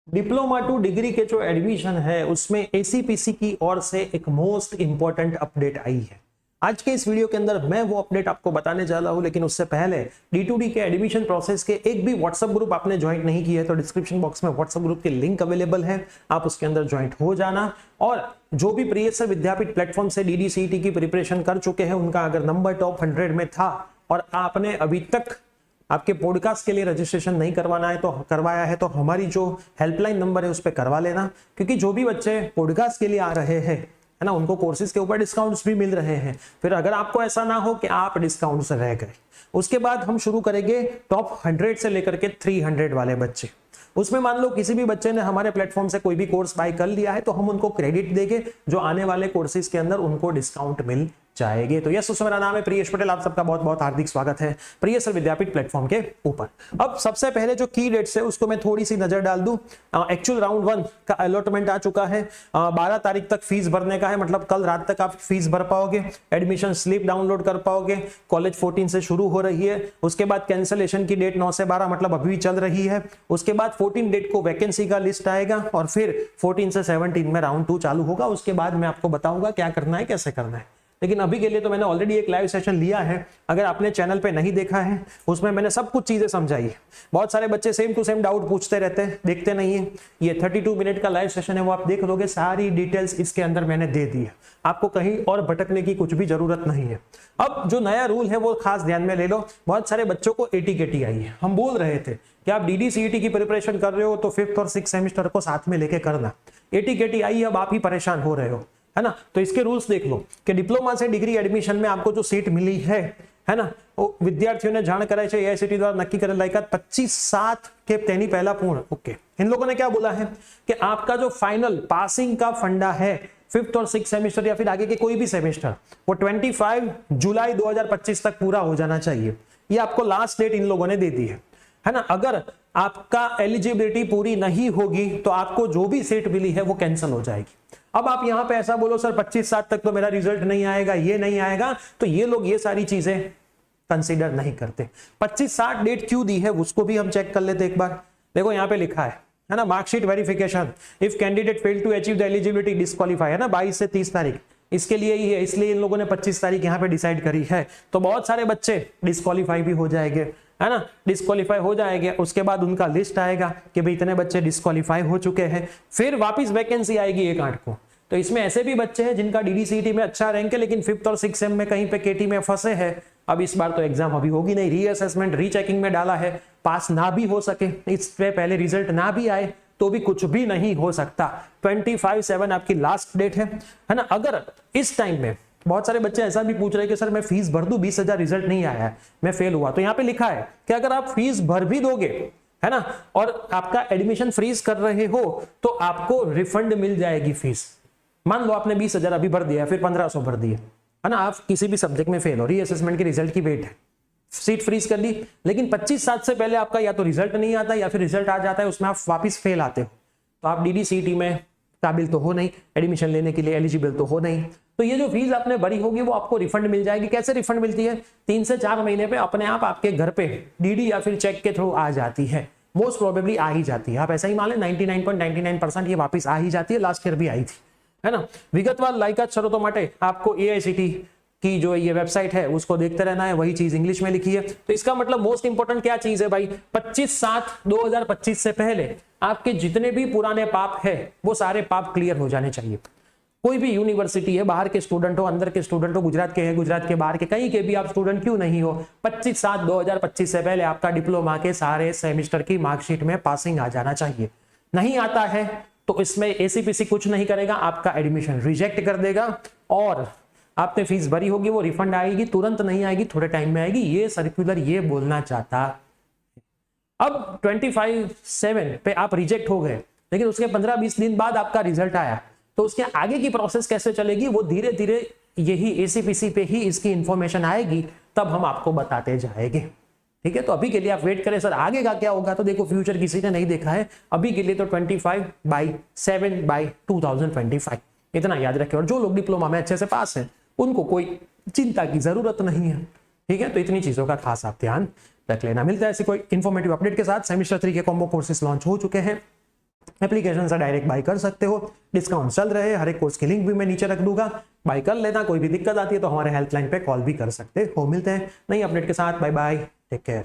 Diploma two degree के जो admission है उसमें एसीपीसी की ओर से एक मोस्ट इंपॉर्टेंट अपडेट आई है। आज के इस वीडियो के अंदर मैं वो अपडेट आपको बताने जा रहा हूं, लेकिन उससे पहले D2D के एडमिशन प्रोसेस के एक भी व्हाट्सएप ग्रुप आपने ज्वाइन नहीं किया है तो डिस्क्रिप्शन बॉक्स में व्हाट्सएप ग्रुप के लिंक अवेलेबल है, आप उसके अंदर ज्वाइन हो जाना। और जो भी प्रियसर विद्यापीठ प्लेटफॉर्म से DDCET की प्रिपरेशन कर चुके हैं उनका अगर नंबर टॉप 100 में था और आपने अभी तक आपके पॉडकास्ट के लिए रजिस्ट्रेशन नहीं करवाया है तो हमारी जो हेल्पलाइन नंबर है उस पर करवा लेना, क्योंकि जो भी बच्चे पॉडकास्ट के लिए आ रहे हैं है ना उनको कोर्सेज के ऊपर डिस्काउंट्स भी मिल रहे हैं। फिर अगर आपको ऐसा ना हो कि आप डिस्काउंट से रह गए, उसके बाद हम शुरू करेंगे टॉप 100 से लेकर के 300 वाले बच्चे। उसमें मान लो किसी भी बच्चे ने हमारे प्लेटफॉर्म से कोई भी कोर्स बाय कर लिया है तो हम उनको क्रेडिट देंगे जो आने वाले कोर्सेज के अंदर उनको डिस्काउंट मिल जाएंगे। तो यस, मेरा नाम है प्रियेश पटेल, आप सबका बहुत बहुत हार्दिक स्वागत है प्रियसर विद्यापीठ प्लेटफॉर्म के ऊपर। अब सबसे पहले जो की डेट्स है उसको मैं थोड़ी सी नजर डाल दूं। एक्चुअल राउंड 1 का अलॉटमेंट आ चुका है, 12 तारीख तक फीस भरने का है, मतलब कल रात तक आप फीस भर पाओगे, एडमिशन स्लिप डाउनलोड कर पाओगे। कॉलेज 14 से शुरू हो रही है, उसके बाद कैंसिलेशन की डेट 9 से 12 मतलब अभी भी चल रही है। उसके बाद 14 डेट को वैकेंसी का लिस्ट आएगा और फिर 14 से 17 में राउंड 2 चालू होगा। उसके बाद मैं आपको बताऊंगा क्या करना है, कैसे करना है। लेकिन अभी के लिए तो मैंने ऑलरेडी एक लाइव सेशन लिया है, अगर आपने चैनल पे नहीं देखा है उसमें मैंने सब कुछ चीजें समझाई है। बहुत सारे बच्चे सेम टू सेम डाउट पूछते रहते हैं, देखते नहीं है। ये 32 मिनट का लाइव सेशन है, वो आप देख लोगे, सारी डिटेल्स इसके अंदर मैंने दे दी है, आपको कहीं और भटकने की कुछ भी जरूरत नहीं है। अब जो नया रूल है वो खास ध्यान में ले लो। बहुत सारे बच्चों को AT-KT आई है, हम बोल रहे थे कि आप DDCET की प्रिपरेशन कर रहे हो तो 5th और 6th सेमेस्टर को साथ में लेके करना। AT-KT आई, अब आप ही परेशान हो रहे हो, है ना। तो इसके रूल्स देख लो कि डिप्लोमा से डिग्री एडमिशन में आपको जो सीट मिली है ना, वो विद्यार्थियों ने जान कराई है AICTE द्वारा नक्की करेल लायकात 25/7 के तेनी पहला पूर्ण। ओके, इन लोगों ने क्या बोला है कि आपका जो फाइनल पासिंग का फंडा है 5th और 6th सेमेस्टर या फिर आगे के कोई भी सेमेस्टर, वो 25 जुलाई 2025 तक पूरा हो जाना चाहिए। ये आपको लास्ट डेट इन लोगों ने दे दी है ना। अगर आपका एलिजिबिलिटी पूरी नहीं होगी तो आपको जो भी सीट मिली है वो कैंसिल हो जाएगी। अब आप यहां पे ऐसा बोलो सर 25/7 तक तो मेरा रिजल्ट नहीं आएगा, ये नहीं आएगा, तो ये लोग ये सारी चीजें कंसीडर नहीं करते। 25/7 डेट क्यों दी है उसको भी हम चेक कर लेते एक बार। देखो यहां पे लिखा है ना, marksheet verification if candidate fail to achieve the eligibility disqualify, है ना, 22 से 30 तारीख इसके लिए ही है, इसलिए इन लोगों ने 25 तारीख यहां पे डिसाइड करी है। तो बहुत सारे बच्चे डिस्क्वालीफाई भी हो जाएंगे, है ना, डिस्क्वालीफाई हो जाएंगे। उसके बाद उनका लिस्ट आएगा कि भाई इतने बच्चे डिस्क्वालीफाई हो चुके हैं, फिर वापस वैकेंसी आएगी 1/8 को। तो इसमें ऐसे भी बच्चे हैं जिनका DDCET में अच्छा रैंक है लेकिन 5th और 6th सेम में कहीं पे KT में फंसे हैं। अब इस बार तो एग्जाम अभी होगी नहीं, रीअसेसमेंट रीचेकिंग में डाला है, पास ना भी हो सके, इससे पहले रिजल्ट ना भी आए तो भी कुछ भी नहीं हो सकता। 25/7 आपकी लास्ट डेट है ना। अगर इस टाइम में बहुत सारे बच्चे ऐसा भी पूछ रहे हैं कि सर मैं फीस भर दूं, 20,000 रिजल्ट नहीं आया है, मैं फेल हुआ, तो यहाँ पे लिखा है कि अगर आप फीस भर भी दोगे, है ना, और आपका एडमिशन फ्रीज कर रहे हो तो आपको रिफंड मिल जाएगी फीस। मान लो आपने 20,000 अभी भर दिया, फिर 1500 भर दिए, है ना, आप किसी भी सब्जेक्ट में फेल हो, रीअसेसमेंट के रिजल्ट की वेट है, सीट फ्रीज कर ली, लेकिन 25/7 से पहले आपका या तो रिजल्ट नहीं आता या फिर रिजल्ट आ जाता है उसमें आप वापस फेल आते हो, तो आप DDCET में काबिल तो हो नहीं, एडमिशन लेने के लिए एलिजिबल तो हो नहीं। तो ये जो फीस आपने भरी होगी वो आपको रिफंड मिल जाएगी। कैसे रिफंड मिलती है? 3 से 4 महीने पे अपने आप आपके घर पे DD या फिर चेक के थ्रू आ जाती है, मोस्ट प्रोबेबली आ ही जाती है। आप ऐसा ही मान लें 99.99% ये वापस आ ही जाती है, लास्ट ईयर भी आई थी, है ना। विगतवार लायकात शरतो माटे आपको AICTE की जो ये वेबसाइट है उसको देखते रहना है, वही चीज इंग्लिश में लिखी है। तो इसका मतलब मोस्ट इंपोर्टेंट क्या चीज है भाई, 25/7/2025 से पहले आपके जितने भी पुराने पाप है वो सारे पाप क्लियर हो जाने चाहिए। कोई भी यूनिवर्सिटी है, बाहर के स्टूडेंट हो, अंदर के स्टूडेंट हो, गुजरात के हैं, गुजरात के बाहर के, कहीं के भी आप स्टूडेंट क्यों नहीं हो, 25/7/2025 से पहले आपका डिप्लोमा के सारे सेमेस्टर की मार्कशीट में पासिंग आ जाना चाहिए। नहीं आता है तो इसमें ACPC कुछ नहीं करेगा, आपका एडमिशन रिजेक्ट कर देगा और आपने फीस भरी होगी वो रिफंड आएगी, तुरंत नहीं आएगी, थोड़े टाइम में आएगी। ये सर्कुलर ये बोलना चाहता। अब 25/7 पे आप रिजेक्ट हो गए, लेकिन उसके 15-20 दिन बाद आपका रिजल्ट आया, तो उसके आगे की प्रोसेस कैसे चलेगी वो धीरे धीरे यही ACPC पे ही इसकी इंफॉर्मेशन आएगी, तब हम आपको बताते जाएंगे, ठीक है। तो अभी के लिए आप वेट करें, सर आगे का क्या होगा, तो देखो फ्यूचर किसी ने नहीं देखा है, अभी के लिए तो 25/7/2025 इतना याद रखें। और जो लोग डिप्लोमा में अच्छे से पास है उनको कोई चिंता की जरूरत नहीं है, ठीक है। तो इतनी चीजों का खास आप ध्यान रख लेना। मिलता है ऐसी कोई इंफॉर्मेटिव अपडेट के साथ। सेमेस्टर 3 के कॉम्बो कोर्सेज लॉन्च हो चुके हैं, एप्लीकेशन से डायरेक्ट बाय कर सकते हो। डिस्काउंट चल रहे हैं, हर एक कोर्स की लिंक भी मैं नीचे रख दूंगा, बाय कर लेना। कोई भी दिक्कत आती है तो हमारे हेल्पलाइन पे कॉल भी कर सकते हो। मिलते हैं नई अपडेट के साथ, बाय बाय, टेक केयर।